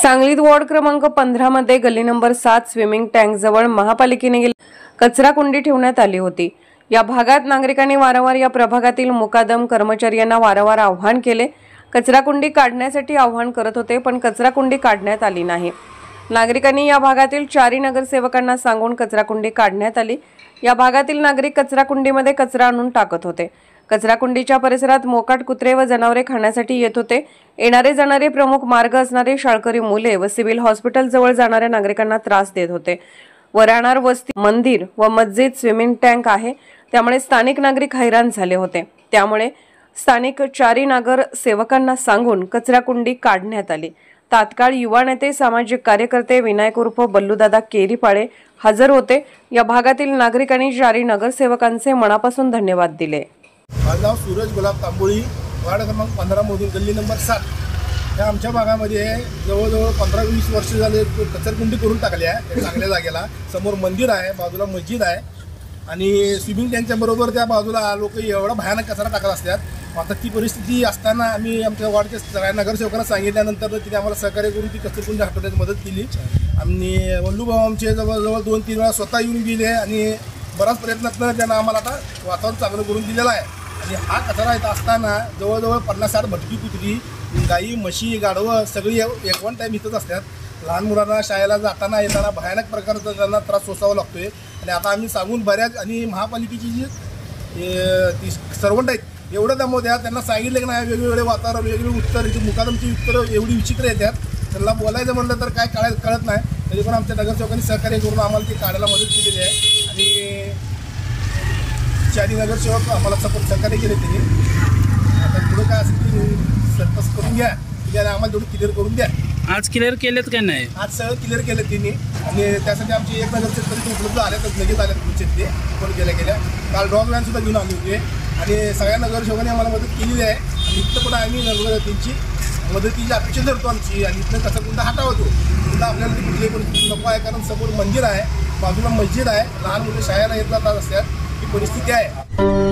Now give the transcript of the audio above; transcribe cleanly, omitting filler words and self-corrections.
सांगलीत वॉर्ड क्रमांक 15 मध्ये गल्ली नंबर 7 स्विमिंग टँक जवळ महापालिकेने कचरा कुंडी ठेवण्यात आली होती। या भागात नागरिकांनी वारंवार या प्रभागातील मुकादम कर्मचाऱ्यांना वारंवार आवाहन केले। कचरा कुंडी काढण्यासाठी आवाहन करत होते, पण कचरा कुंडी काढण्यात आली नाही। नागरिकांनी या भागातील 4 नगरसेवकांना सांगून कचरा कुंडी काढण्यात आली। या भागातील नागरिक कचरा कुंडीमध्ये कचरा आणून टाकत होते। कचरा कुंडीच्या परिसरात मोकाट कुत्रे व जनावरे खाण्यासाठी येत होते। येणारे जाणारे प्रमुख मार्ग असणारे शाळकरी मुले व सिव्हिल हॉस्पिटल जवळ जाणाऱ्या नागरिकांना त्रास देत होते। व राहणार वस्ती, मंदिर व मस्जिद स्विमिंग टँक आहे, त्यामुळे स्थानिक नागरिक हैराण झाले होते। त्यामुळे स्थानिक 4 नगरसेवकांना सांगून कचरा कुंडी काढण्यात आली। तात्काळ युवा नेते, सामाजिक कार्यकर्ते विनायक उर्फ बल्लूदादा केरीपाळे हजर होते। या भागातील नागरिकांनी 4 नगरसेवकांचे मनापासून धन्यवाद दिले। माझं नाव सूरज गुलाब तांबोळी, वार्ड क्रमांक 15 मधून गल्ली नंबर 7 या आमच्या भागामध्ये जवळजवळ 15-20 वर्ष झाले कचरकुंडी करून टाकली आहे। चांगल्या जागेला समोर मंदिर आहे, बाजूला मस्जिद आहे आणि स्विमिंग टँकच्या बरोबर त्या बाजूला लोक एवढा भयानक कचरा टाकत असतात। आता ती परिस्थिती असताना आम्ही आमच्या वार्डच्या सगळ्या नगरसेवकांना सांगितल्यानंतर तिने आम्हाला सहकार्य करून ती कचरकुंडी हटवण्यात मदत केली। आणि वल्लूभाऊ आमचे जवळजवळ 2-3 वेळा स्वतः येऊन गेले आणि बराच प्रयत्नातनं त्यांना आम्हाला आता वातावरण चांगलं करून दिलेलं आहे। आणि हा कचरा येत असताना जवळजवळ 50-60 भटकी कुत्री, गाई, म्हशी, गाढवं सगळी एक वन टाईम इथंच असतात। लहान मुलांना शाळेला जाताना येताना भयानक प्रकारचा त्यांना त्रास सोसावा लागतोय। आणि आता आम्ही सांगून बऱ्याच आणि महापालिकेची जी सर्वंट आहेत एवढं दमवत्या, त्यांना सांगितलं की नाही वेगवेगळे वातावरण, वेगवेगळे उत्तर, मुकादमची उत्तरं एवढी विचित्र येतात, त्यांना बोलायचं म्हणलं तर काय कळत नाही। तरी पण आमच्या नगरसेवकांनी सहकार्य करून आम्हाला ती काढायला मदत केलेली आहे आणि 4 नगरसेवक आम्हाला सहकार्य केले त्यांनी। आता पुढं काय असेल ते सरपंच करून घ्या, त्याला आम्हाला थोडं क्लिअर करून द्या। आज क्लिअर केलेत का नाही? आज सगळं क्लिअर केलं त्यांनी आणि त्यासाठी आमचे 1 नगरसेवक उपलब्ध आल्यातच लगेच आल्यात तुमचे ते फोन गेल्या काल डॉग व्हॅन सुद्धा घेऊन आले होते आणि सगळ्या नगरसेवकांनी आम्हाला मदत केलेली आहे। आणि इथं पण आम्ही त्यांची मदतीची अपेक्षा धरतो आमची आणि इथनं कसा कुंडा हटावतो कुंडा आपल्याला ती कुठली परिस्थिती नको आहे, कारण समोर मंदिर आहे, बाजूला मस्जिद आहे, लहान मुलं शाळेला येत जातात असतात, ही परिस्थिती आहे।